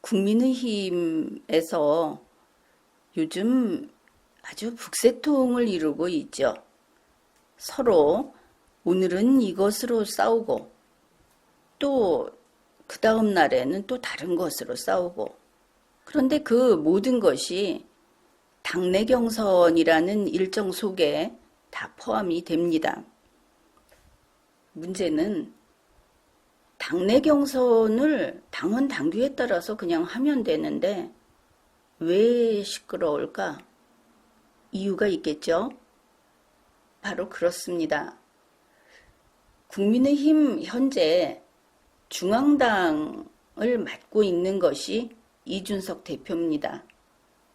국민의힘에서 요즘 아주 북새통을 이루고 있죠. 서로 오늘은 이것으로 싸우고 또 그 다음 날에는 또 다른 것으로 싸우고, 그런데 그 모든 것이 당내 경선이라는 일정 속에 다 포함이 됩니다. 문제는 당내 경선을 당원 당규에 따라서 그냥 하면 되는데 왜 시끄러울까? 이유가 있겠죠? 바로 그렇습니다. 국민의힘 현재 중앙당을 맡고 있는 것이 이준석 대표입니다.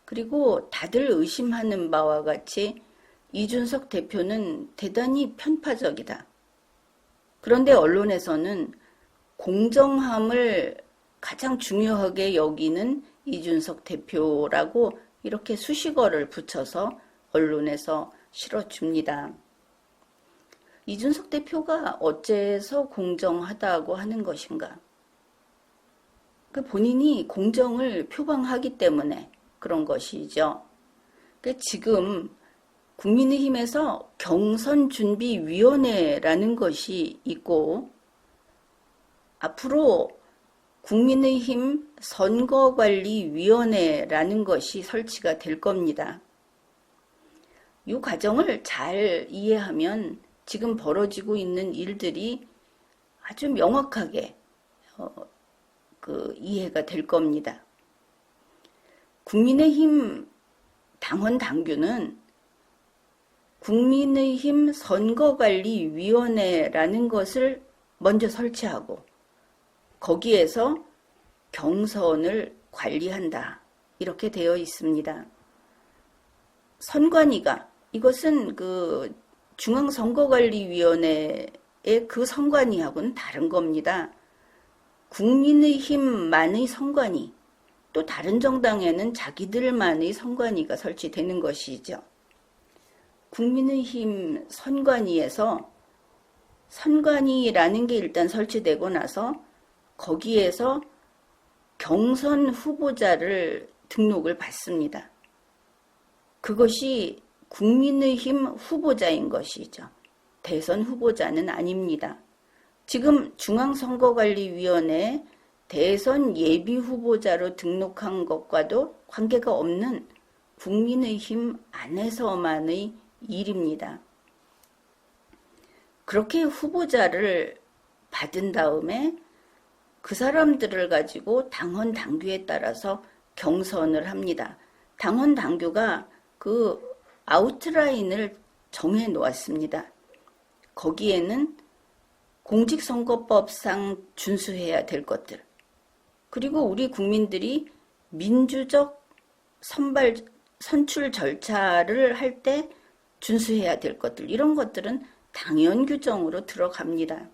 그리고 다들 의심하는 바와 같이 이준석 대표는 대단히 편파적이다. 그런데 언론에서는 공정함을 가장 중요하게 여기는 이준석 대표라고 이렇게 수식어를 붙여서 언론에서 실어줍니다. 이준석 대표가 어째서 공정하다고 하는 것인가? 본인이 공정을 표방하기 때문에 그런 것이죠. 지금 국민의힘에서 경선준비위원회라는 것이 있고, 앞으로 국민의힘 선거관리위원회라는 것이 설치가 될 겁니다. 이 과정을 잘 이해하면 지금 벌어지고 있는 일들이 아주 명확하게 이해가 될 겁니다. 국민의힘 당원 당규는 국민의힘 선거관리위원회라는 것을 먼저 설치하고 거기에서 경선을 관리한다, 이렇게 되어 있습니다. 선관위가, 이것은 중앙선거관리위원회의 그 선관위하고는 다른 겁니다. 국민의힘만의 선관위, 또 다른 정당에는 자기들만의 선관위가 설치되는 것이죠. 국민의힘 선관위에서 선관위라는 게 일단 설치되고 나서 거기에서 경선 후보자를 등록을 받습니다. 그것이 국민의힘 후보자인 것이죠. 대선 후보자는 아닙니다. 지금 중앙선거관리위원회에 대선 예비 후보자로 등록한 것과도 관계가 없는 국민의힘 안에서만의 일입니다. 그렇게 후보자를 받은 다음에 그 사람들을 가지고 당원 당규에 따라서 경선을 합니다. 당원 당규가 그 아웃라인을 정해 놓았습니다. 거기에는 공직선거법상 준수해야 될 것들, 그리고 우리 국민들이 민주적 선출 절차를 할 때 준수해야 될 것들, 이런 것들은 당연 규정으로 들어갑니다.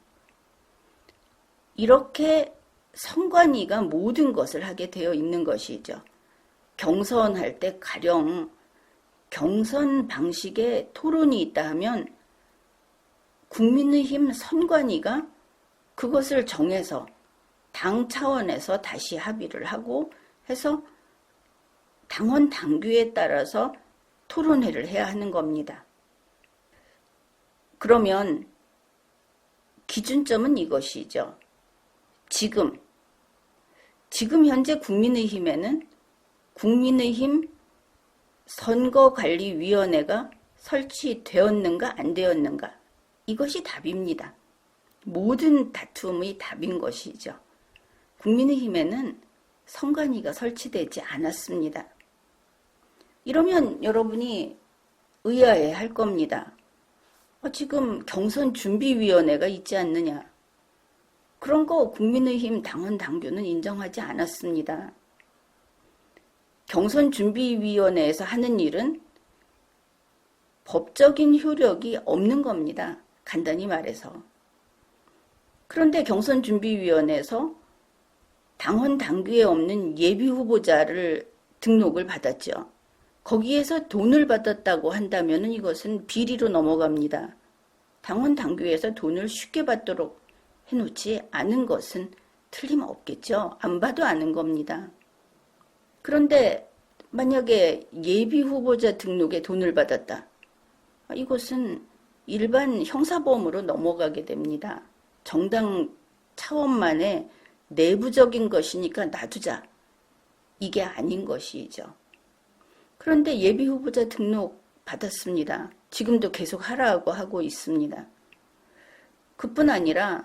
이렇게 선관위가 모든 것을 하게 되어 있는 것이죠. 경선할 때 가령 경선 방식에 토론이 있다 하면 국민의힘 선관위가 그것을 정해서 당 차원에서 다시 합의를 하고 해서 당원 당규에 따라서 토론회를 해야 하는 겁니다. 그러면 기준점은 이것이죠. 지금 현재 국민의힘에는 국민의힘 선거관리위원회가 설치되었는가 안 되었는가, 이것이 답입니다. 모든 다툼의 답인 것이죠. 국민의힘에는 선관위가 설치되지 않았습니다. 이러면 여러분이 의아해 할 겁니다. 지금 경선준비위원회가 있지 않느냐. 그런 거 국민의힘 당원 당규는 인정하지 않았습니다. 경선준비위원회에서 하는 일은 법적인 효력이 없는 겁니다. 간단히 말해서. 그런데 경선준비위원회에서 당원 당규에 없는 예비 후보자를 등록을 받았죠. 거기에서 돈을 받았다고 한다면 이것은 비리로 넘어갑니다. 당원 당규에서 돈을 쉽게 받도록 해놓지 않은 것은 틀림없겠죠. 안 봐도 아는 겁니다. 그런데 만약에 예비 후보자 등록에 돈을 받았다. 이것은 일반 형사범으로 넘어가게 됩니다. 정당 차원만의 내부적인 것이니까 놔두자. 이게 아닌 것이죠. 그런데 예비 후보자 등록 받았습니다. 지금도 계속 하라고 하고 있습니다. 그뿐 아니라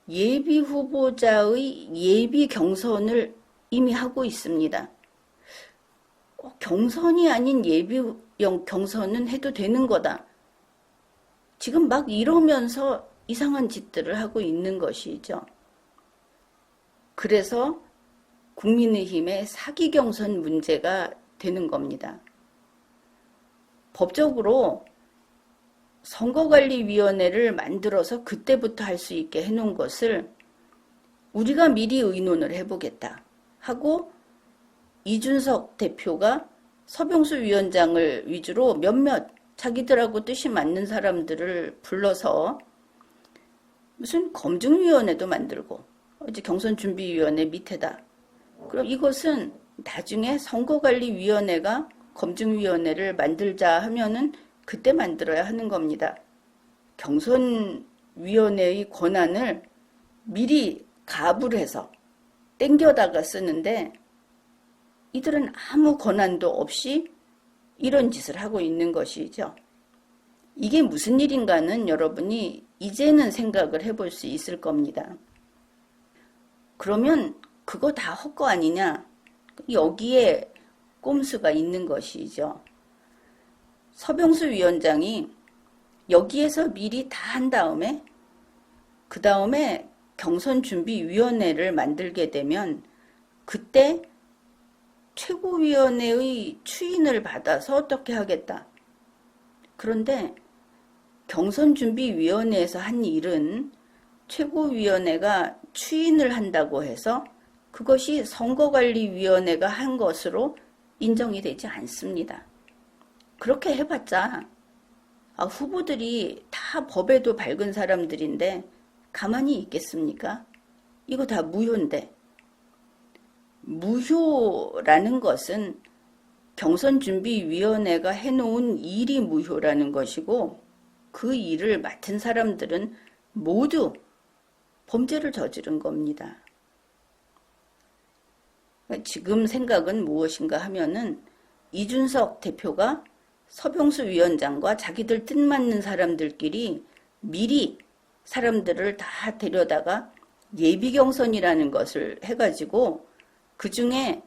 예비 후보자의 예비 경선을 이미 하고 있습니다. 경선이 아닌 예비 경선은 해도 되는 거다. 지금 막 이러면서 이상한 짓들을 하고 있는 것이죠. 그래서 국민의힘의 사기 경선 문제가 되는 겁니다. 법적으로 선거관리위원회를 만들어서 그때부터 할 수 있게 해놓은 것을 우리가 미리 의논을 해보겠다 하고 이준석 대표가 서병수 위원장을 위주로 몇몇 자기들하고 뜻이 맞는 사람들을 불러서 무슨 검증위원회도 만들고 이제 경선준비위원회 밑에다. 그럼 이것은 나중에 선거관리위원회가 검증위원회를 만들자 하면은 그때 만들어야 하는 겁니다. 경선위원회의 권한을 미리 가불 해서 땡겨다가 쓰는데 이들은 아무 권한도 없이 이런 짓을 하고 있는 것이죠. 이게 무슨 일인가는 여러분이 이제는 생각을 해볼 수 있을 겁니다. 그러면 그거 다 헛거 아니냐? 여기에 꼼수가 있는 것이죠. 서병수 위원장이 여기에서 미리 다 한 다음에 그 다음에 경선준비위원회를 만들게 되면 그때 최고위원회의 추인을 받아서 어떻게 하겠다. 그런데 경선준비위원회에서 한 일은 최고위원회가 추인을 한다고 해서 그것이 선거관리위원회가 한 것으로 인정이 되지 않습니다. 그렇게 해봤자 후보들이 다 법에도 밝은 사람들인데 가만히 있겠습니까? 이거 다 무효인데. 무효라는 것은 경선준비위원회가 해놓은 일이 무효라는 것이고 그 일을 맡은 사람들은 모두 범죄를 저지른 겁니다. 지금 생각은 무엇인가 하면은 이준석 대표가 서병수 위원장과 자기들 뜻맞는 사람들끼리 미리 사람들을 다 데려다가 예비경선이라는 것을 해가지고 그 중에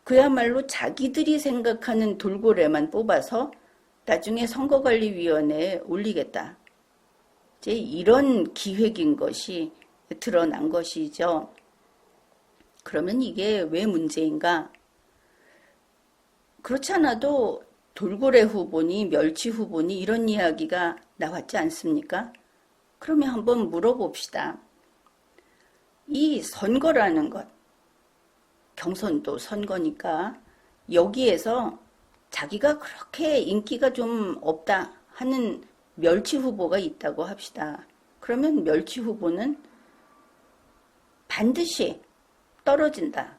그야말로 자기들이 생각하는 돌고래만 뽑아서 나중에 선거관리위원회에 올리겠다. 이제 이런 기획인 것이 드러난 것이죠. 그러면 이게 왜 문제인가? 그렇지 않아도 돌고래 후보니 멸치 후보니 이런 이야기가 나왔지 않습니까? 그러면 한번 물어봅시다. 이 선거라는 것, 경선도 선거니까 여기에서 자기가 그렇게 인기가 좀 없다 하는 멸치 후보가 있다고 합시다. 그러면 멸치 후보는 반드시 떨어진다.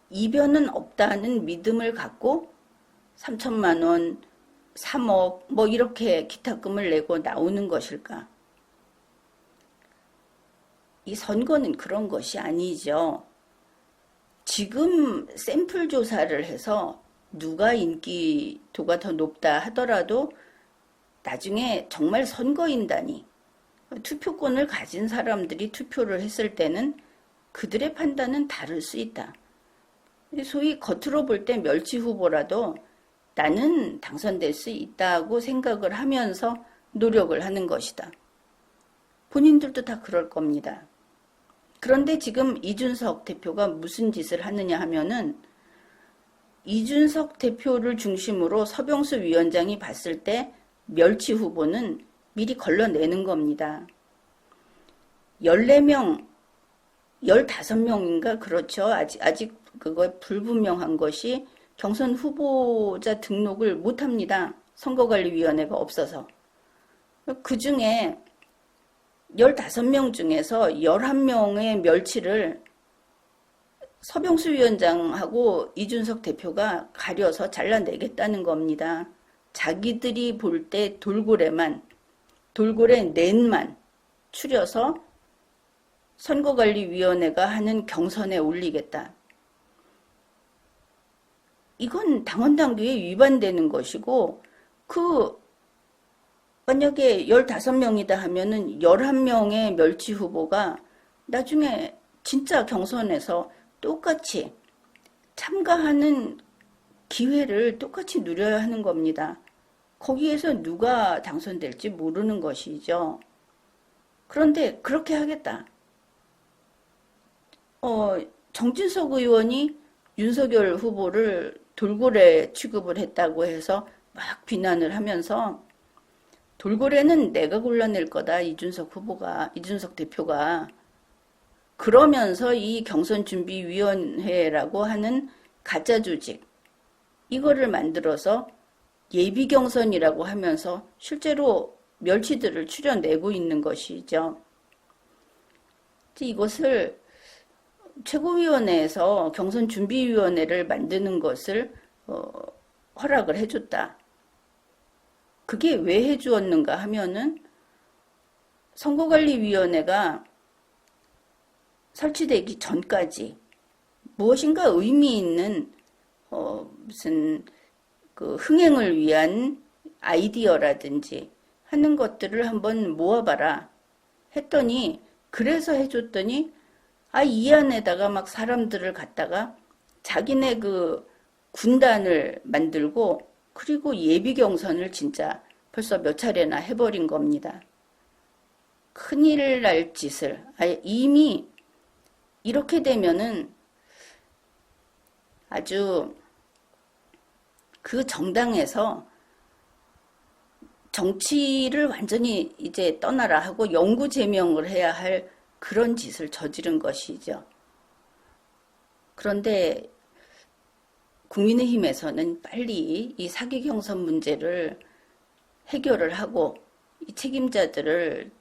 이변은 없다는 믿음을 갖고 3천만 원, 3억 뭐 이렇게 기탁금을 내고 나오는 것일까? 이 선거는 그런 것이 아니죠. 지금 샘플 조사를 해서 누가 인기도가 더 높다 하더라도 나중에 정말 선거인단이 투표권을 가진 사람들이 투표를 했을 때는 그들의 판단은 다를 수 있다. 소위 겉으로 볼 때 멸치 후보라도 나는 당선될 수 있다고 생각을 하면서 노력을 하는 것이다. 본인들도 다 그럴 겁니다. 그런데 지금 이준석 대표가 무슨 짓을 하느냐 하면은 이준석 대표를 중심으로 서병수 위원장이 봤을 때 멸치 후보는 미리 걸러내는 겁니다. 14명, 15명인가 그렇죠. 아직 그거 불분명한 것이 경선 후보자 등록을 못합니다. 선거관리위원회가 없어서. 그 중에 15명 중에서 11명의 멸치를 서병수 위원장하고 이준석 대표가 가려서 잘라내겠다는 겁니다. 자기들이 볼 때 돌고래 넷만 추려서 선거관리위원회가 하는 경선에 올리겠다. 이건 당원 당규에 위반되는 것이고, 만약에 15명이다 하면은 11명의 멸치 후보가 나중에 진짜 경선에서 똑같이 참가하는 기회를 똑같이 누려야 하는 겁니다. 거기에서 누가 당선될지 모르는 것이죠. 그런데 그렇게 하겠다. 정진석 의원이 윤석열 후보를 돌고래 취급을 했다고 해서 막 비난을 하면서 돌고래는 내가 골라낼 거다. 이준석 대표가. 그러면서 이 경선준비위원회라고 하는 가짜 조직, 이거를 만들어서 예비경선이라고 하면서 실제로 멸치들을 추려내고 있는 것이죠. 이것을 최고위원회에서 경선준비위원회를 만드는 것을 허락을 해줬다. 그게 왜 해주었는가 하면은 선거관리위원회가 설치되기 전까지 무엇인가 의미 있는 무슨 그 흥행을 위한 아이디어라든지 하는 것들을 한번 모아봐라 했더니, 그래서 해줬더니 이 안에다가 막 사람들을 갖다가 자기네 그 군단을 만들고, 그리고 예비 경선을 진짜 벌써 몇 차례나 해버린 겁니다. 큰일 날 짓을. 이미 이렇게 되면은 아주 그 정당에서 정치를 완전히 이제 떠나라 하고 영구 제명을 해야 할 그런 짓을 저지른 것이죠. 그런데 국민의힘에서는 빨리 이 사기 경선 문제를 해결을 하고 이 책임자들을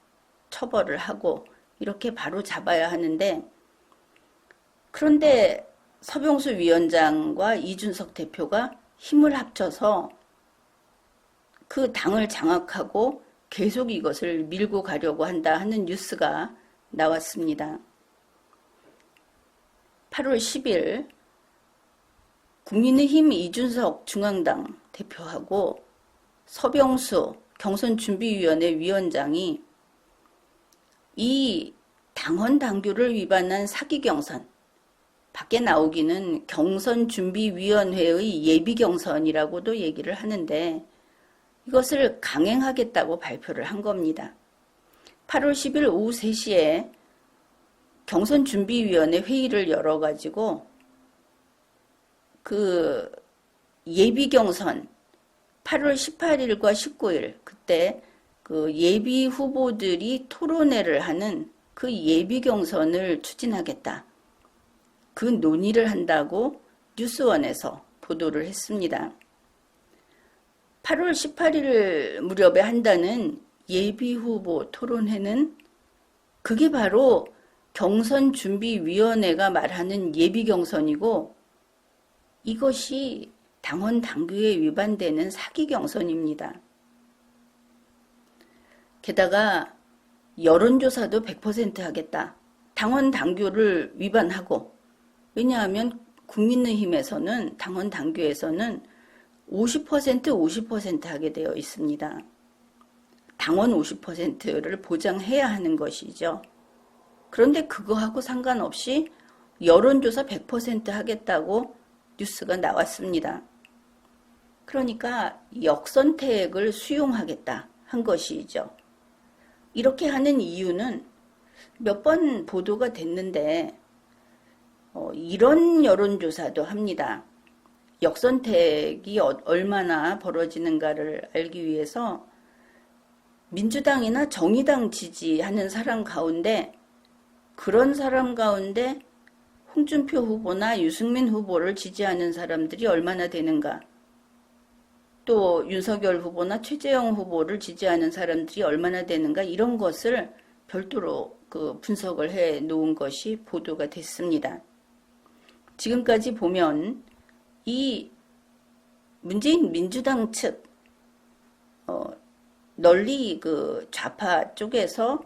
처벌을 하고 이렇게 바로 잡아야 하는데, 그런데 서병수 위원장과 이준석 대표가 힘을 합쳐서 그 당을 장악하고 계속 이것을 밀고 가려고 한다 하는 뉴스가 나왔습니다. 8월 10일 국민의힘 이준석 중앙당 대표하고 서병수 경선준비위원회 위원장이 이 당헌 당규를 위반한 사기 경선, 밖에 나오기는 경선준비위원회의 예비경선이라고도 얘기를 하는데, 이것을 강행하겠다고 발표를 한 겁니다. 8월 10일 오후 3시에 경선준비위원회 회의를 열어가지고 그 예비경선 8월 18일과 19일 그때 그 예비 후보들이 토론회를 하는 그 예비경선을 추진하겠다. 그 논의를 한다고 뉴스원에서 보도를 했습니다. 8월 18일 무렵에 한다는 예비후보 토론회는 그게 바로 경선준비위원회가 말하는 예비경선이고, 이것이 당헌 당규에 위반되는 사기 경선입니다. 게다가 여론조사도 100% 하겠다. 당헌 당규를 위반하고, 왜냐하면 국민의힘에서는 당헌 당규에서는 50% 하게 되어 있습니다. 당원 50%를 보장해야 하는 것이죠. 그런데 그거하고 상관없이 여론조사 100% 하겠다고 뉴스가 나왔습니다. 그러니까 역선택을 수용하겠다 한 것이죠. 이렇게 하는 이유는 몇 번 보도가 됐는데 이런 여론조사도 합니다. 역선택이 얼마나 벌어지는가를 알기 위해서 민주당이나 정의당 지지하는 사람 가운데, 그런 사람 가운데 홍준표 후보나 유승민 후보를 지지하는 사람들이 얼마나 되는가, 또 윤석열 후보나 최재형 후보를 지지하는 사람들이 얼마나 되는가, 이런 것을 별도로 그 분석을 해 놓은 것이 보도가 됐습니다. 지금까지 보면 이 문재인 민주당 측 널리 그 좌파 쪽에서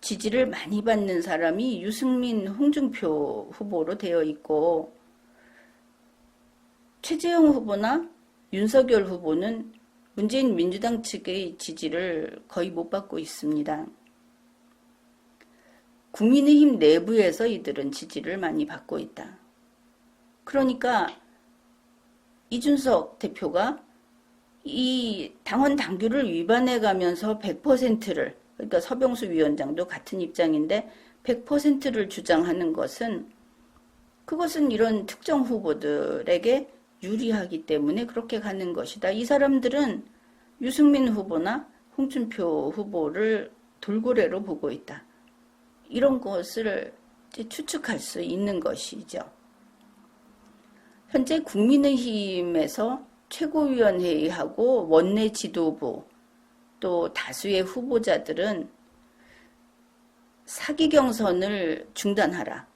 지지를 많이 받는 사람이 유승민, 홍준표 후보로 되어 있고, 최재형 후보나 윤석열 후보는 문재인 민주당 측의 지지를 거의 못 받고 있습니다. 국민의힘 내부에서 이들은 지지를 많이 받고 있다. 그러니까 이준석 대표가 이 당원 당규를 위반해 가면서 100%를, 그러니까 서병수 위원장도 같은 입장인데 100%를 주장하는 것은, 그것은 이런 특정 후보들에게 유리하기 때문에 그렇게 가는 것이다. 이 사람들은 유승민 후보나 홍준표 후보를 돌고래로 보고 있다. 이런 것을 추측할 수 있는 것이죠. 현재 국민의힘에서 최고위원회의하고 원내 지도부 또 다수의 후보자들은 사기 경선을 중단하라.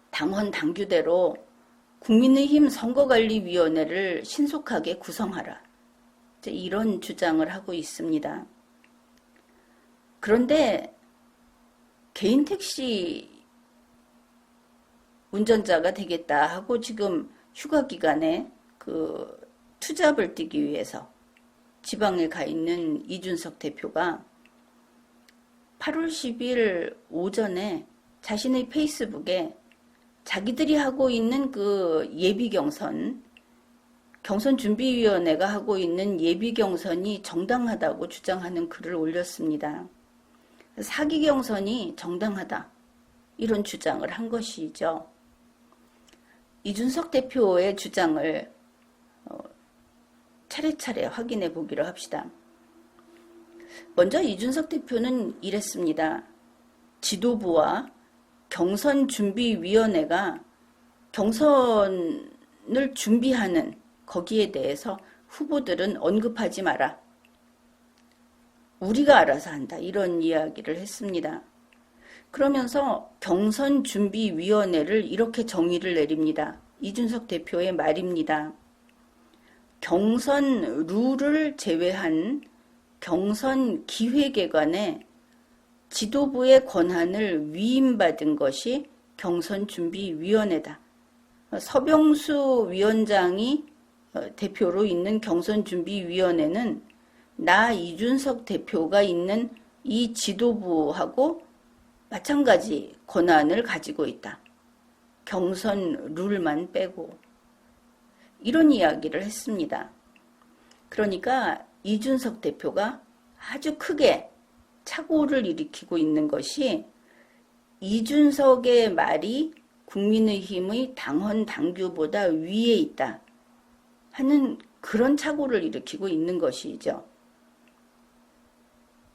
당원 당규대로 국민의힘 선거관리위원회를 신속하게 구성하라. 이런 주장을 하고 있습니다. 그런데 개인 택시 운전자가 되겠다 하고 지금 휴가 기간에 그 투잡을 뛰기 위해서 지방에 가 있는 이준석 대표가 8월 10일 오전에 자신의 페이스북에 자기들이 하고 있는 그 예비 경선준비위원회가 하고 있는 예비 경선이 정당하다고 주장하는 글을 올렸습니다. 사기 경선이 정당하다, 이런 주장을 한 것이죠. 이준석 대표의 주장을 차례차례 확인해 보기로 합시다. 먼저 이준석 대표는 이랬습니다. 지도부와 경선준비위원회가 경선을 준비하는 거기에 대해서 후보들은 언급하지 마라. 우리가 알아서 한다. 이런 이야기를 했습니다. 그러면서 경선준비위원회를 이렇게 정의를 내립니다. 이준석 대표의 말입니다. 경선 룰을 제외한 경선기획예관에 지도부의 권한을 위임받은 것이 경선준비위원회다. 서병수 위원장이 대표로 있는 경선준비위원회는 나 이준석 대표가 있는 이 지도부하고 마찬가지 권한을 가지고 있다. 경선 룰만 빼고. 이런 이야기를 했습니다. 그러니까 이준석 대표가 아주 크게 착오를 일으키고 있는 것이 이준석의 말이 국민의힘의 당헌 당규보다 위에 있다 하는 그런 착오를 일으키고 있는 것이죠.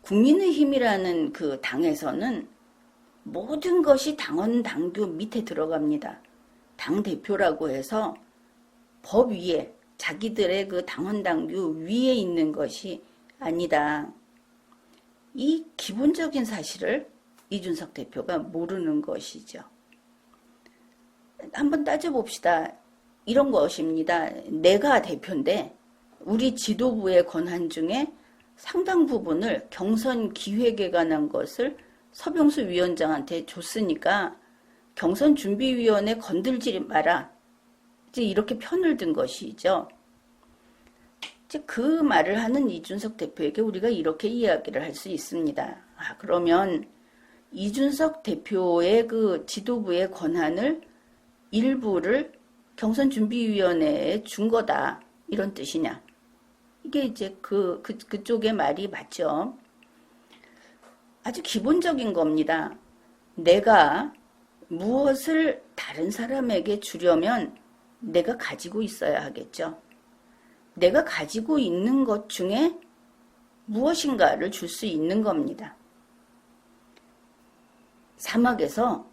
국민의힘이라는 그 당에서는 모든 것이 당헌 당규 밑에 들어갑니다. 당대표라고 해서 법 위에, 자기들의 그 당헌 당규 위에 있는 것이 아니다. 이 기본적인 사실을 이준석 대표가 모르는 것이죠. 한번 따져봅시다. 이런 것입니다. 내가 대표인데 우리 지도부의 권한 중에 상당 부분을 경선 기획에 관한 것을 서병수 위원장한테 줬으니까 경선준비위원회 건들지 마라. 이제 이렇게 편을 든 것이죠. 이제 그 말을 하는 이준석 대표에게 우리가 이렇게 이야기를 할 수 있습니다. 그러면 이준석 대표의 그 지도부의 권한을 일부를 경선준비위원회에 준 거다. 이런 뜻이냐. 이게 이제 그쪽의 말이 맞죠. 아주 기본적인 겁니다. 내가 무엇을 다른 사람에게 주려면 내가 가지고 있어야 하겠죠. 내가 가지고 있는 것 중에 무엇인가를 줄 수 있는 겁니다. 사막에서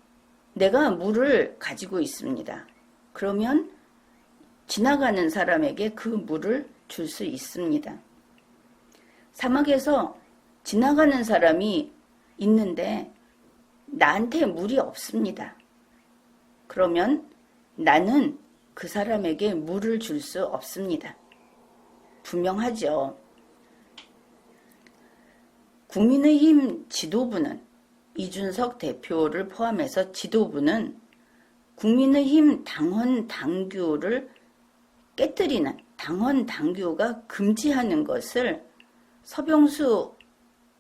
내가 물을 가지고 있습니다. 그러면 지나가는 사람에게 그 물을 줄 수 있습니다. 사막에서 지나가는 사람이 있는데 나한테 물이 없습니다. 그러면 나는 그 사람에게 물을 줄 수 없습니다. 분명하죠. 국민의힘 지도부는, 이준석 대표를 포함해서 지도부는 국민의힘 당헌 당규를 깨뜨리는, 당헌 당규가 금지하는 것을 서병수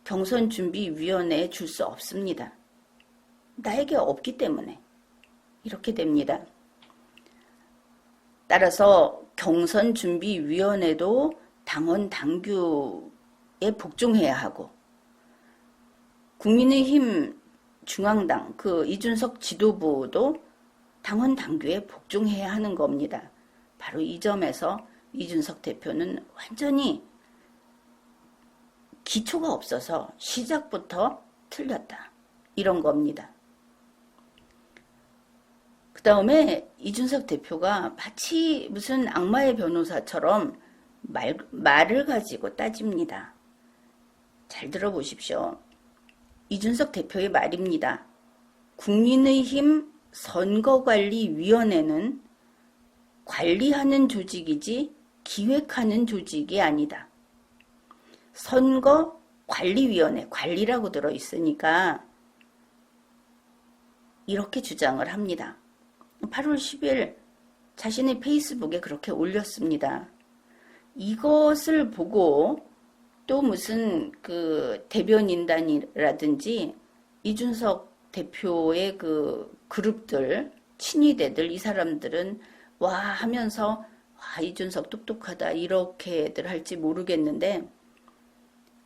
경선준비위원회에 줄 수 없습니다. 나에게 없기 때문에 이렇게 됩니다. 따라서 경선준비위원회도 당헌 당규에 복종해야 하고, 국민의힘 중앙당, 그 이준석 지도부도 당헌 당규에 복종해야 하는 겁니다. 바로 이 점에서 이준석 대표는 완전히 기초가 없어서 시작부터 틀렸다, 이런 겁니다. 그 다음에 이준석 대표가 마치 무슨 악마의 변호사처럼 말을 가지고 따집니다. 잘 들어보십시오. 이준석 대표의 말입니다. 국민의힘 선거관리위원회는 관리하는 조직이지 기획하는 조직이 아니다. 선거관리위원회, 관리라고 들어있으니까 이렇게 주장을 합니다. 8월 10일 자신의 페이스북에 그렇게 올렸습니다. 이것을 보고 또 무슨 그 대변인단이라든지 이준석 대표의 그 그룹들, 친위대들, 이 사람들은 와 하면서 와 이준석 똑똑하다 이렇게들 할지 모르겠는데,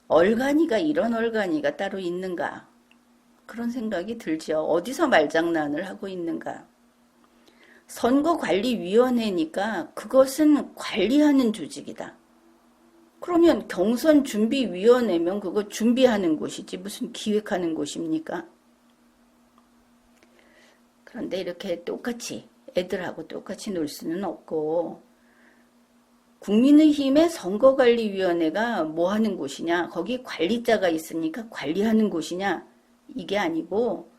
얼간이가 이런 얼간이가 따로 있는가, 그런 생각이 들죠. 어디서 말장난을 하고 있는가. 선거관리위원회니까 그것은 관리하는 조직이다. 그러면 경선준비위원회면 그거 준비하는 곳이지 무슨 기획하는 곳입니까? 그런데 이렇게 똑같이 애들하고 똑같이 놀 수는 없고, 국민의힘의 선거관리위원회가 뭐 하는 곳이냐, 거기 관리자가 있으니까 관리하는 곳이냐, 이게 아니고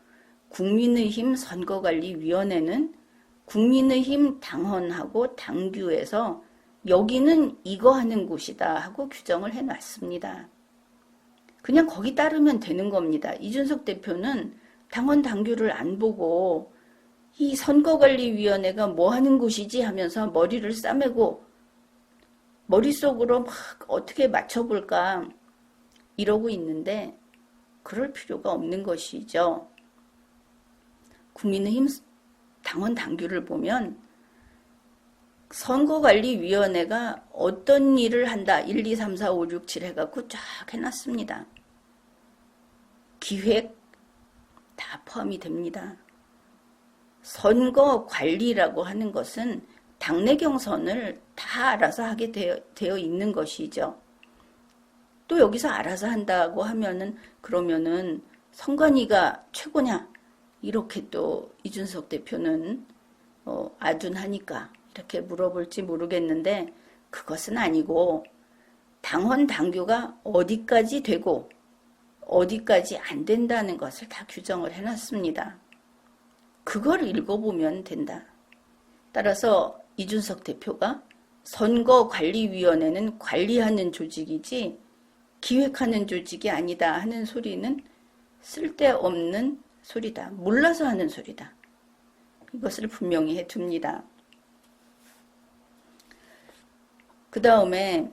국민의힘 선거관리위원회는 국민의힘 당헌하고 당규에서 여기는 이거 하는 곳이다 하고 규정을 해놨습니다. 그냥 거기 따르면 되는 겁니다. 이준석 대표는 당헌 당규를 안 보고 이 선거관리위원회가 뭐 하는 곳이지 하면서 머리를 싸매고 머릿속으로 막 어떻게 맞춰볼까 이러고 있는데, 그럴 필요가 없는 것이죠. 국민의힘 당헌 당규를 보면 선거관리위원회가 어떤 일을 한다 1, 2, 3, 4, 5, 6, 7 해갖고 쫙 해놨습니다. 기획 다 포함이 됩니다. 선거관리라고 하는 것은 당내 경선을 다 알아서 하게 되어 있는 것이죠. 또 여기서 알아서 한다고 하면은 그러면은 선관위가 최고냐, 이렇게 또 이준석 대표는 아둔하니까 이렇게 물어볼지 모르겠는데, 그것은 아니고 당헌 당규가 어디까지 되고 어디까지 안 된다는 것을 다 규정을 해놨습니다. 그걸 읽어보면 된다. 따라서 이준석 대표가 선거관리위원회는 관리하는 조직이지 기획하는 조직이 아니다 하는 소리는 쓸데없는 소리다. 몰라서 하는 소리다. 이것을 분명히 해둡니다. 그 다음에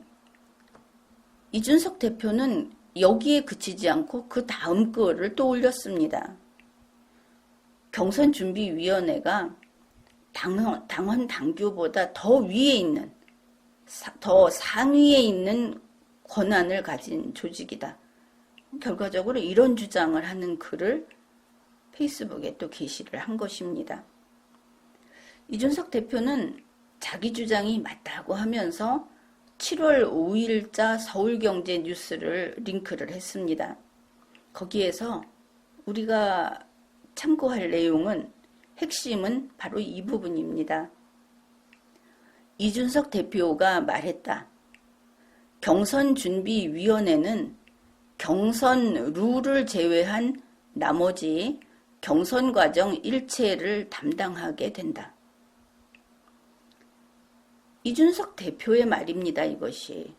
이준석 대표는 여기에 그치지 않고 그 다음 거를 또 올렸습니다. 경선준비위원회가 당헌 당규보다 더 위에 있는, 더 상위에 있는 권한을 가진 조직이다. 결과적으로 이런 주장을 하는 글을 페이스북에 또 게시를 한 것입니다. 이준석 대표는 자기 주장이 맞다고 하면서 7월 5일자 서울경제 뉴스를 링크를 했습니다. 거기에서 우리가 참고할 내용은, 핵심은 바로 이 부분입니다. 이준석 대표가 말했다. 경선준비위원회는 경선 룰을 제외한 나머지 경선 과정 일체를 담당하게 된다. 이준석 대표의 말입니다. 이것이.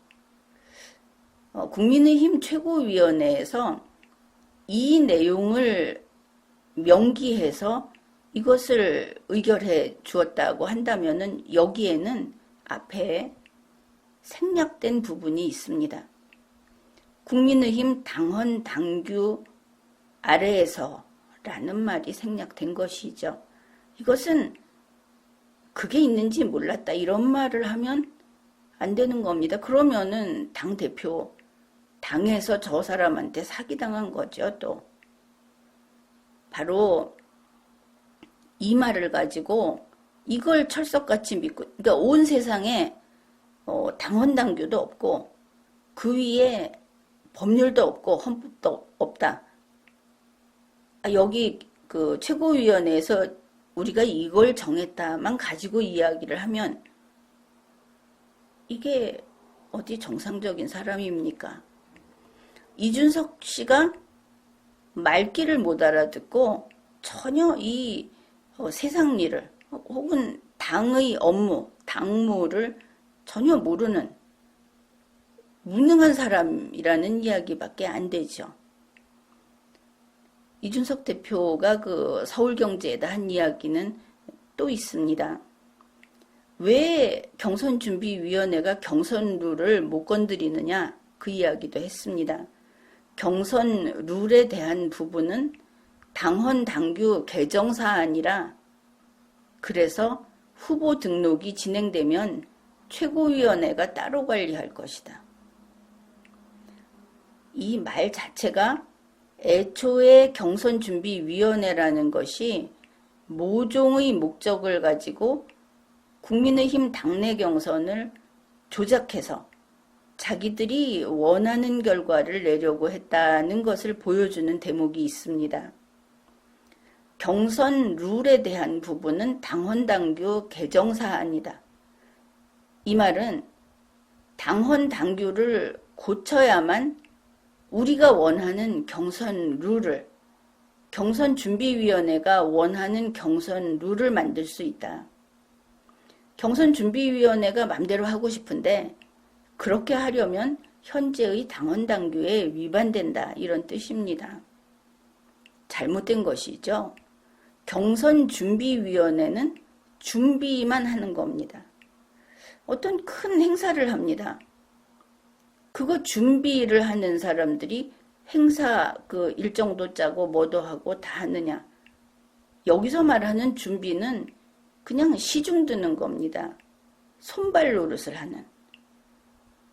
국민의힘 최고위원회에서 이 내용을 명기해서 이것을 의결해 주었다고 한다면은 여기에는 앞에 생략된 부분이 있습니다. 국민의힘 당헌 당규 아래에서 라는 말이 생략된 것이죠. 이것은 그게 있는지 몰랐다 이런 말을 하면 안 되는 겁니다. 그러면은 당대표 당에서 저 사람한테 사기당한 거죠. 또 바로 이 말을 가지고 이걸 철석같이 믿고, 그러니까 온 세상에 당헌 당규도 없고 그 위에 법률도 없고 헌법도 없다. 여기 그 최고위원회에서 우리가 이걸 정했다만 가지고 이야기를 하면 이게 어디 정상적인 사람입니까? 이준석 씨가 말귀를 못 알아듣고 전혀 이 세상 일을 혹은 당의 업무, 당무를 전혀 모르는 무능한 사람이라는 이야기밖에 안 되죠. 이준석 대표가 그 서울경제에다 한 이야기는 또 있습니다. 왜 경선준비위원회가 경선 룰을 못 건드리느냐 그 이야기도 했습니다. 경선 룰에 대한 부분은 당헌 당규 개정 사안이라 그래서 후보 등록이 진행되면 최고위원회가 따로 관리할 것이다. 이 말 자체가 애초에 경선준비위원회라는 것이 모종의 목적을 가지고 국민의힘 당내 경선을 조작해서 자기들이 원하는 결과를 내려고 했다는 것을 보여주는 대목이 있습니다. 경선 룰에 대한 부분은 당헌당규 개정 사안이다. 이 말은 당헌당규를 고쳐야만 우리가 원하는 경선 룰을, 경선준비위원회가 원하는 경선 룰을 만들 수 있다. 경선준비위원회가 맘대로 하고 싶은데 그렇게 하려면 현재의 당헌당규에 위반된다 이런 뜻입니다. 잘못된 것이죠. 경선준비위원회는 준비만 하는 겁니다. 어떤 큰 행사를 합니다. 그거 준비를 하는 사람들이 행사 그 일정도 짜고 뭐도 하고 다 하느냐. 여기서 말하는 준비는 그냥 시중 드는 겁니다. 손발 노릇을 하는.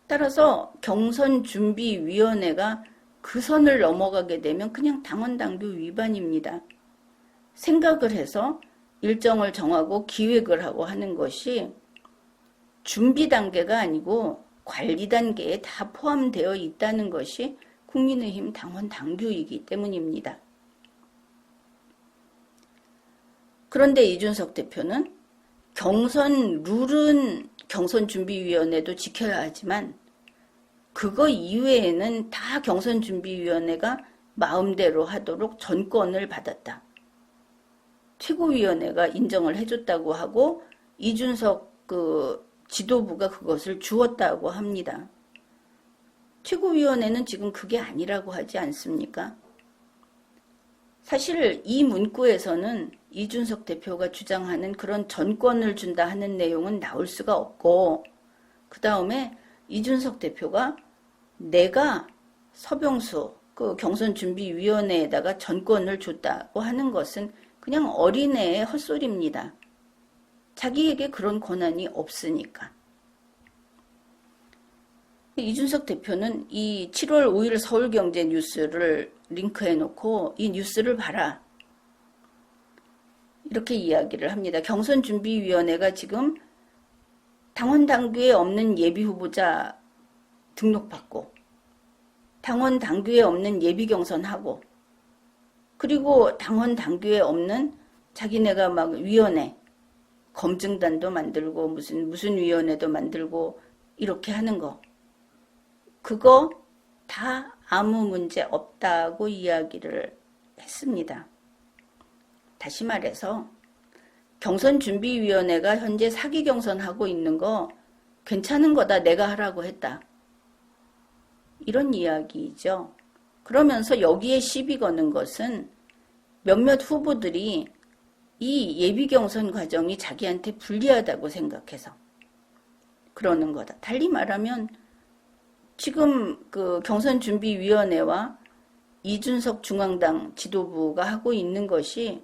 따라서 경선준비위원회가 그 선을 넘어가게 되면 그냥 당헌당규 위반입니다. 생각을 해서 일정을 정하고 기획을 하고 하는 것이 준비 단계가 아니고 관리 단계에 다 포함되어 있다는 것이 국민의힘 당헌 당규이기 때문입니다. 그런데 이준석 대표는 경선 룰은 경선준비위원회도 지켜야 하지만 그거 이외에는 다 경선준비위원회가 마음대로 하도록 전권을 받았다. 최고위원회가 인정을 해줬다고 하고 이준석 그 지도부가 그것을 주었다고 합니다. 최고위원회는 지금 그게 아니라고 하지 않습니까? 사실 이 문구에서는 이준석 대표가 주장하는 그런 전권을 준다 하는 내용은 나올 수가 없고 그 다음에 이준석 대표가 내가 서병수 그 경선준비위원회에다가 전권을 줬다고 하는 것은 그냥 어린애의 헛소리입니다. 자기에게 그런 권한이 없으니까. 이준석 대표는 이 7월 5일 서울경제 뉴스를 링크해 놓고 이 뉴스를 봐라. 이렇게 이야기를 합니다. 경선준비위원회가 지금 당헌 당규에 없는 예비후보자 등록받고 당헌 당규에 없는 예비경선하고 그리고 당헌 당규에 없는 자기네가 막 위원회 검증단도 만들고 무슨 위원회도 만들고 이렇게 하는 거 그거 다 아무 문제 없다고 이야기를 했습니다. 다시 말해서 경선준비위원회가 현재 사기 경선하고 있는 거 괜찮은 거다. 내가 하라고 했다. 이런 이야기죠. 그러면서 여기에 시비 거는 것은 몇몇 후보들이 이 예비경선 과정이 자기한테 불리하다고 생각해서 그러는 거다. 달리 말하면 지금 그 경선준비위원회와 이준석 중앙당 지도부가 하고 있는 것이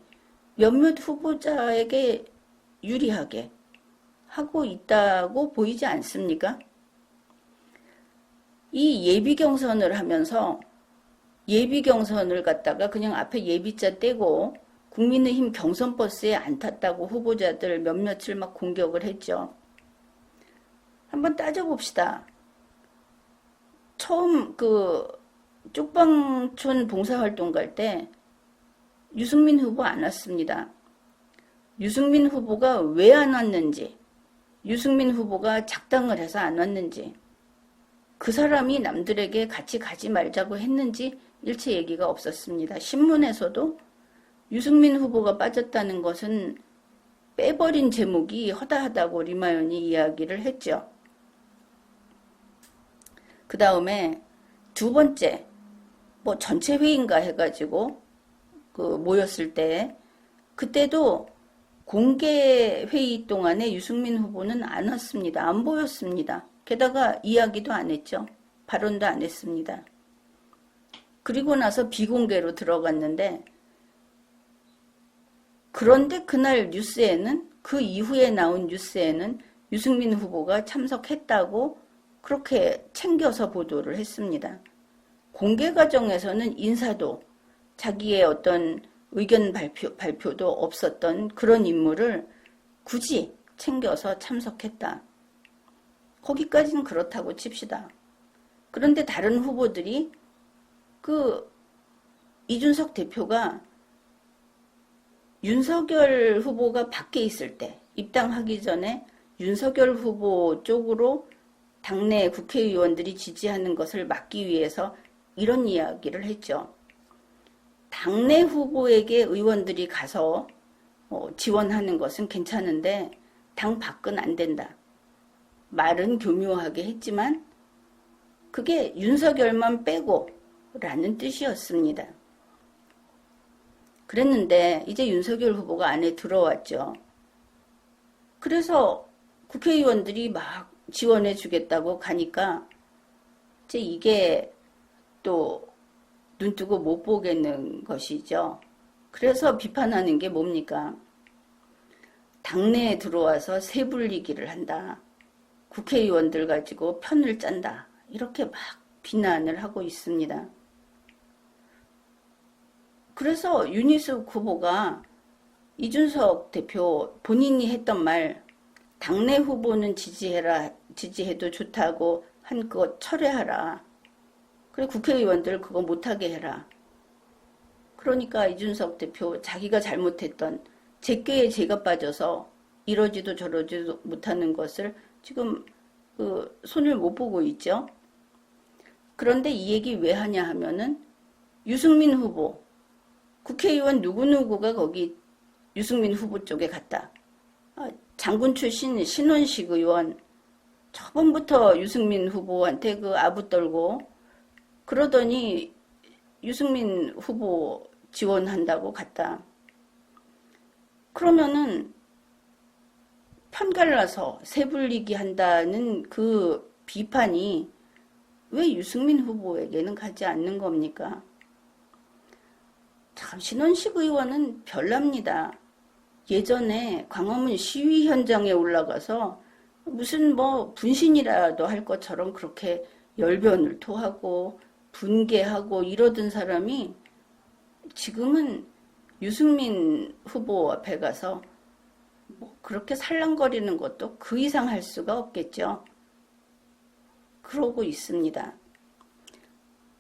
몇몇 후보자에게 유리하게 하고 있다고 보이지 않습니까? 이 예비경선을 하면서 예비경선을 갖다가 그냥 앞에 예비자 떼고 국민의힘 경선버스에 안 탔다고 후보자들 몇몇을 막 공격을 했죠. 한번 따져봅시다. 처음 그 쪽방촌 봉사활동 갈 때 유승민 후보 안 왔습니다. 유승민 후보가 왜 안 왔는지, 유승민 후보가 작당을 해서 안 왔는지, 그 사람이 남들에게 같이 가지 말자고 했는지 일체 얘기가 없었습니다. 신문에서도 유승민 후보가 빠졌다는 것은 빼버린 제목이 허다하다고 리마연이 이야기를 했죠. 그 다음에 두 번째, 뭐 전체 회의인가 해가지고 그 모였을 때 그때도 공개 회의 동안에 유승민 후보는 안 왔습니다. 안 보였습니다. 게다가 이야기도 안 했죠. 발언도 안 했습니다. 그리고 나서 비공개로 들어갔는데 그런데 그날 뉴스에는 그 이후에 나온 뉴스에는 유승민 후보가 참석했다고 그렇게 챙겨서 보도를 했습니다. 공개 과정에서는 인사도 자기의 어떤 의견 발표도 없었던 그런 인물을 굳이 챙겨서 참석했다. 거기까지는 그렇다고 칩시다. 그런데 다른 후보들이 그 이준석 대표가 윤석열 후보가 밖에 있을 때 입당하기 전에 윤석열 후보 쪽으로 당내 국회의원들이 지지하는 것을 막기 위해서 이런 이야기를 했죠. 당내 후보에게 의원들이 가서 지원하는 것은 괜찮은데 당 밖은 안 된다. 말은 교묘하게 했지만 그게 윤석열만 빼고 라는 뜻이었습니다. 그랬는데 이제 윤석열 후보가 안에 들어왔죠. 그래서 국회의원들이 막 지원해 주겠다고 가니까 이제 이게 또 눈뜨고 못 보겠는 것이죠. 그래서 비판하는 게 뭡니까? 당내에 들어와서 세불리기를 한다. 국회의원들 가지고 편을 짠다. 이렇게 막 비난을 하고 있습니다. 그래서 윤희숙 후보가 이준석 대표 본인이 했던 말 당내 후보는 지지해도 좋다고 한 거 철회하라. 그래 국회의원들 그거 못하게 해라. 그러니까 이준석 대표 자기가 잘못했던 제꾀에 제가 빠져서 이러지도 저러지도 못하는 것을 지금 손을 못 보고 있죠. 그런데 이 얘기 왜 하냐 하면은 유승민 후보 국회의원 누구누구가 거기 유승민 후보 쪽에 갔다. 장군 출신 신원식 의원 저번부터 유승민 후보한테 그 아부 떨고 그러더니 유승민 후보 지원한다고 갔다. 그러면은 편갈라서 세불리기 한다는 그 비판이 왜 유승민 후보에게는 가지 않는 겁니까? 참 신원식 의원은 별납니다. 예전에 광화문 시위 현장에 올라가서 무슨 뭐 분신이라도 할 것처럼 그렇게 열변을 토하고 분개하고 이러던 사람이 지금은 유승민 후보 앞에 가서 뭐 그렇게 살랑거리는 것도 그 이상 할 수가 없겠죠. 그러고 있습니다.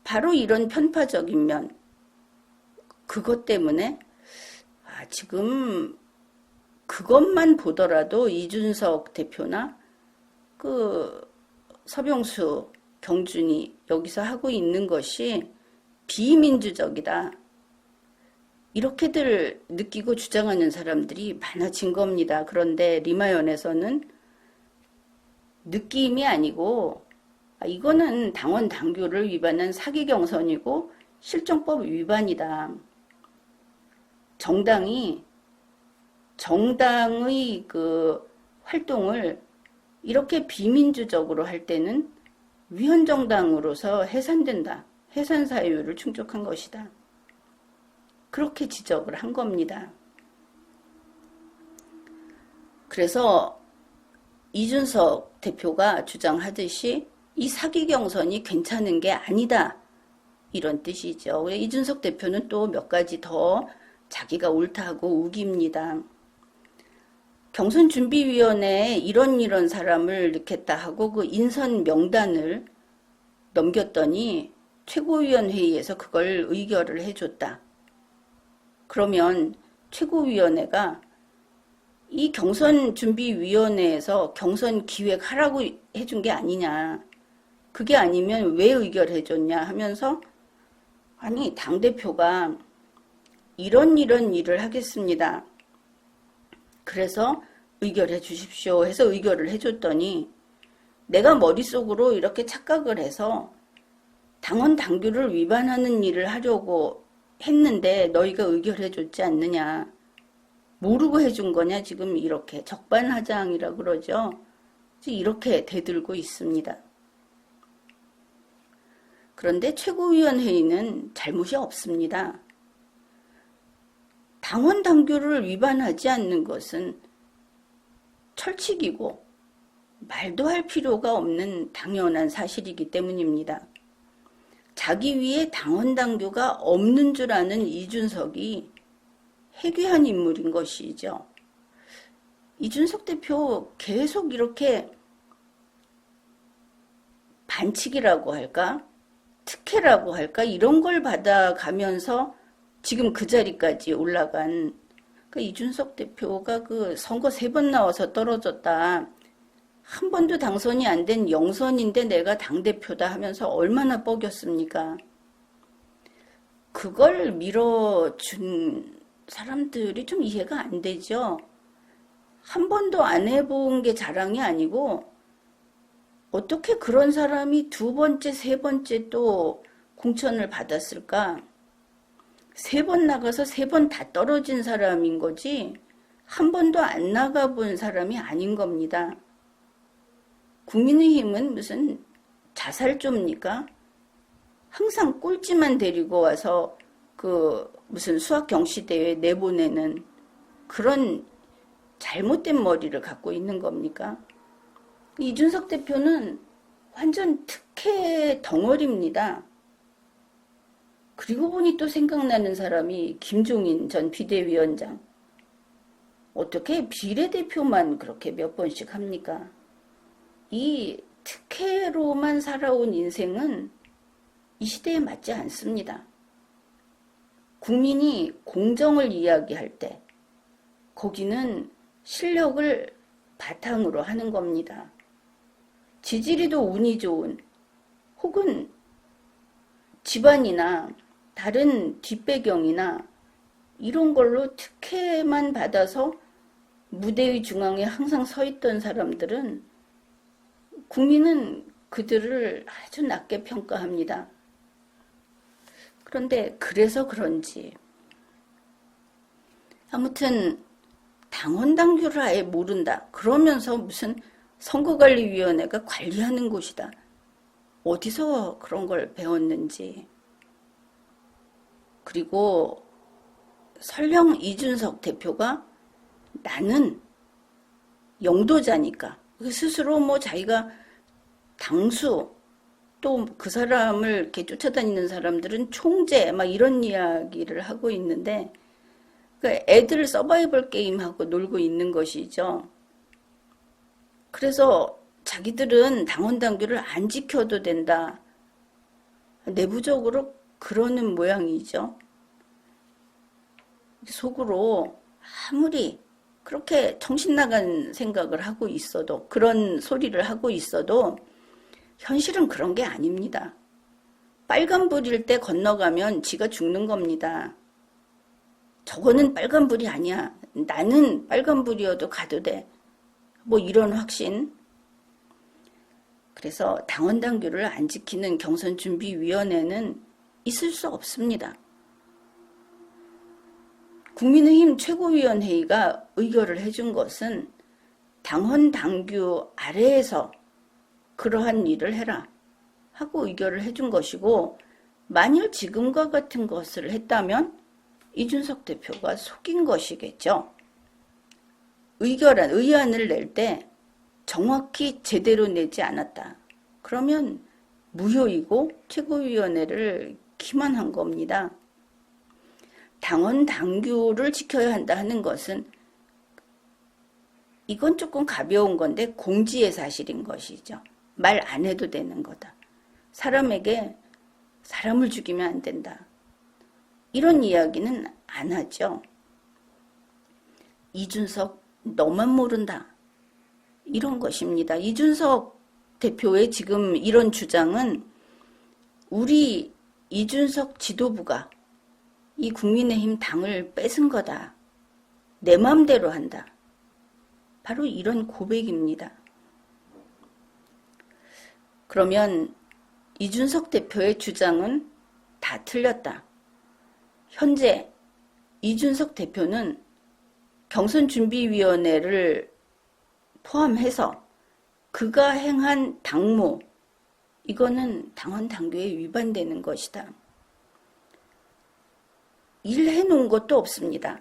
바로 이런 편파적인 면, 그것 때문에 지금 그것만 보더라도 이준석 대표나 그 서병수, 경준이 여기서 하고 있는 것이 비민주적이다. 이렇게들 느끼고 주장하는 사람들이 많아진 겁니다. 그런데 리마연에서는 느낌이 아니고 이거는 당원 당규를 위반한 사기 경선이고 실정법 위반이다. 정당의 그 활동을 이렇게 비민주적으로 할 때는 위헌정당으로서 해산된다. 해산 사유를 충족한 것이다. 그렇게 지적을 한 겁니다. 그래서 이준석 대표가 주장하듯이 이 사기 경선이 괜찮은 게 아니다. 이런 뜻이죠. 이준석 대표는 또 몇 가지 더 자기가 옳다고 우깁니다. 경선준비위원회에 이런 사람을 넣겠다 하고 그 인선 명단을 넘겼더니 최고위원회의에서 그걸 의결을 해줬다. 그러면 최고위원회가 이 경선준비위원회에서 경선 기획하라고 해준 게 아니냐. 그게 아니면 왜 의결해줬냐 하면서 아니 당대표가 이런 일을 하겠습니다. 그래서 의결해 주십시오 해서 의결을 해줬더니 내가 머릿속으로 이렇게 착각을 해서 당원 당규를 위반하는 일을 하려고 했는데 너희가 의결해 줬지 않느냐. 모르고 해준 거냐 지금 이렇게 적반하장이라 그러죠. 이렇게 대들고 있습니다. 그런데 최고위원회의는 잘못이 없습니다. 당원 당규를 위반하지 않는 것은 철칙이고 말도 할 필요가 없는 당연한 사실이기 때문입니다. 자기 위에 당원 당규가 없는 줄 아는 이준석이 해괴한 인물인 것이죠. 이준석 대표 계속 이렇게 반칙이라고 할까? 특혜라고 할까? 이런 걸 받아가면서 지금 그 자리까지 올라간 이준석 대표가 그 선거 3번 나와서 떨어졌다. 한 번도 당선이 안 된 영선인데 내가 당대표다 하면서 얼마나 뻐겼습니까? 그걸 밀어준 사람들이 좀 이해가 안 되죠. 한 번도 안 해본 게 자랑이 아니고 어떻게 그런 사람이 2번째, 3번째 또 공천을 받았을까? 3번 나가서 3번 다 떨어진 사람인 거지 한 번도 안 나가본 사람이 아닌 겁니다. 국민의힘은 무슨 자살조입니까? 항상 꼴찌만 데리고 와서 그 무슨 수학 경시대회 내보내는 그런 잘못된 머리를 갖고 있는 겁니까? 이준석 대표는 완전 특혜 덩어리입니다. 그리고 보니 또 생각나는 사람이 김종인 전 비대위원장. 어떻게 비례대표만 그렇게 몇 번씩 합니까? 이 특혜로만 살아온 인생은 이 시대에 맞지 않습니다. 국민이 공정을 이야기할 때 거기는 실력을 바탕으로 하는 겁니다. 지지리도 운이 좋은 혹은 집안이나 다른 뒷배경이나 이런 걸로 특혜만 받아서 무대의 중앙에 항상 서 있던 사람들은 국민은 그들을 아주 낮게 평가합니다. 그런데 그래서 그런지 아무튼 당원 당규를 아예 모른다. 그러면서 무슨 선거관리위원회가 관리하는 곳이다. 어디서 그런 걸 배웠는지. 그리고 설령 이준석 대표가 나는 영도자니까 스스로 뭐 자기가 당수 또 그 사람을 이렇게 쫓아다니는 사람들은 총재 막 이런 이야기를 하고 있는데 그러니까 애들 서바이벌 게임하고 놀고 있는 것이죠. 그래서 자기들은 당원 당규를 안 지켜도 된다. 내부적으로 그러는 모양이죠. 속으로 아무리 그렇게 정신 나간 생각을 하고 있어도 그런 소리를 하고 있어도 현실은 그런 게 아닙니다. 빨간불일 때 건너가면 지가 죽는 겁니다. 저거는 빨간불이 아니야. 나는 빨간불이어도 가도 돼. 뭐 이런 확신. 그래서 당원 당규를 안 지키는 경선준비위원회는 있을 수 없습니다. 국민의힘 최고위원회의가 의결을 해준 것은 당헌 당규 아래에서 그러한 일을 해라 하고 의결을 해준 것이고, 만일 지금과 같은 것을 했다면 이준석 대표가 속인 것이겠죠. 의안을 낼 때 정확히 제대로 내지 않았다. 그러면 무효이고 최고위원회를 기만한 겁니다. 당헌 당규를 지켜야 한다 하는 것은 이건 조금 가벼운 건데 공지의 사실인 것이죠. 말 안 해도 되는 거다. 사람에게 사람을 죽이면 안 된다. 이런 이야기는 안 하죠. 이준석 너만 모른다. 이런 것입니다. 이준석 대표의 지금 이런 주장은 우리 이준석 지도부가 이 국민의힘 당을 뺏은 거다. 내 맘대로 한다. 바로 이런 고백입니다. 그러면 이준석 대표의 주장은 다 틀렸다. 현재 이준석 대표는 경선준비위원회를 포함해서 그가 행한 당무, 이거는 당헌 당규에 위반되는 것이다. 일해놓은 것도 없습니다.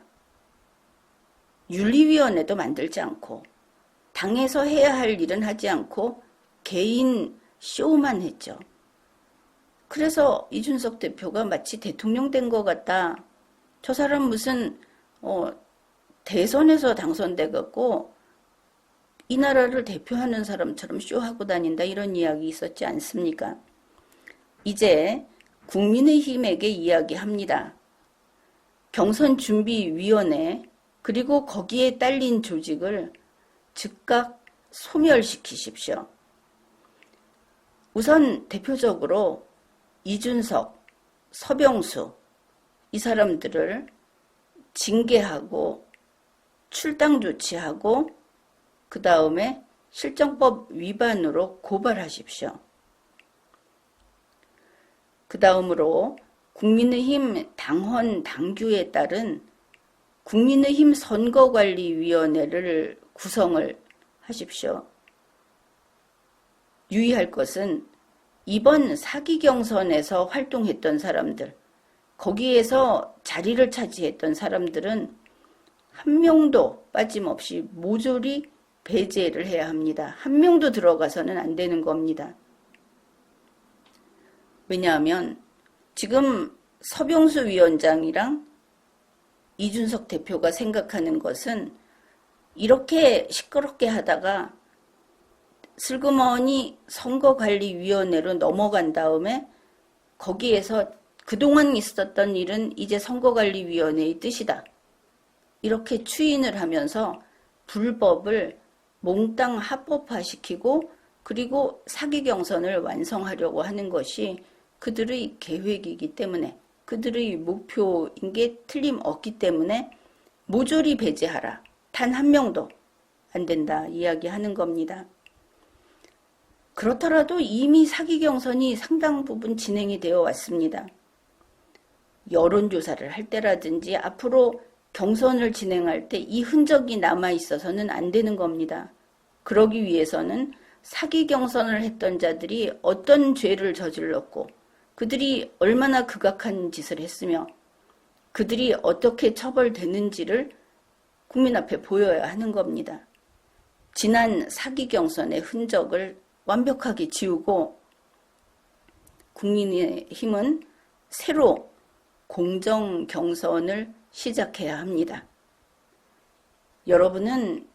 윤리위원회도 만들지 않고 당에서 해야 할 일은 하지 않고 개인 쇼만 했죠. 그래서 이준석 대표가 마치 대통령 된 것 같다. 저 사람 무슨 대선에서 당선돼갖고 이 나라를 대표하는 사람처럼 쇼하고 다닌다, 이런 이야기 있었지 않습니까? 이제 국민의힘에게 이야기합니다. 경선준비위원회 그리고 거기에 딸린 조직을 즉각 소멸시키십시오. 우선 대표적으로 이준석, 서병수 이 사람들을 징계하고 출당 조치하고 그 다음에 실정법 위반으로 고발하십시오. 그 다음으로 국민의힘 당헌 당규에 따른 국민의힘 선거관리위원회를 구성을 하십시오. 유의할 것은 이번 사기 경선에서 활동했던 사람들, 거기에서 자리를 차지했던 사람들은 한 명도 빠짐없이 모조리 배제를 해야 합니다. 한 명도 들어가서는 안 되는 겁니다. 왜냐하면 지금 서병수 위원장이랑 이준석 대표가 생각하는 것은 이렇게 시끄럽게 하다가 슬그머니 선거관리위원회로 넘어간 다음에 거기에서 그동안 있었던 일은 이제 선거관리위원회의 뜻이다. 이렇게 추인을 하면서 불법을 몽땅 합법화시키고 그리고 사기 경선을 완성하려고 하는 것이 그들의 계획이기 때문에, 그들의 목표인 게 틀림없기 때문에 모조리 배제하라. 단 한 명도 안 된다 이야기하는 겁니다. 그렇더라도 이미 사기 경선이 상당 부분 진행이 되어 왔습니다. 여론조사를 할 때라든지 앞으로 경선을 진행할 때 이 흔적이 남아 있어서는 안 되는 겁니다. 그러기 위해서는 사기 경선을 했던 자들이 어떤 죄를 저질렀고 그들이 얼마나 극악한 짓을 했으며 그들이 어떻게 처벌되는지를 국민 앞에 보여야 하는 겁니다. 지난 사기 경선의 흔적을 완벽하게 지우고 국민의힘은 새로 공정 경선을 시작해야 합니다. 여러분은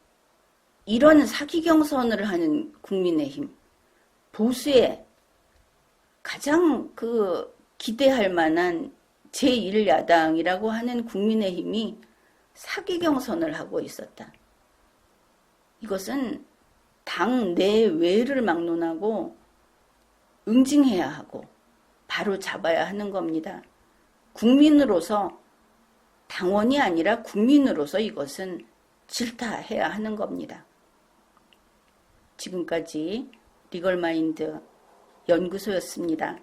이런 사기 경선을 하는 국민의힘, 보수의 가장 기대할 만한 제1야당이라고 하는 국민의힘이 사기 경선을 하고 있었다. 이것은 당 내외를 막론하고 응징해야 하고 바로 잡아야 하는 겁니다. 국민으로서 당원이 아니라 국민으로서 이것은 질타해야 하는 겁니다. 지금까지 리걸마인드 연구소였습니다.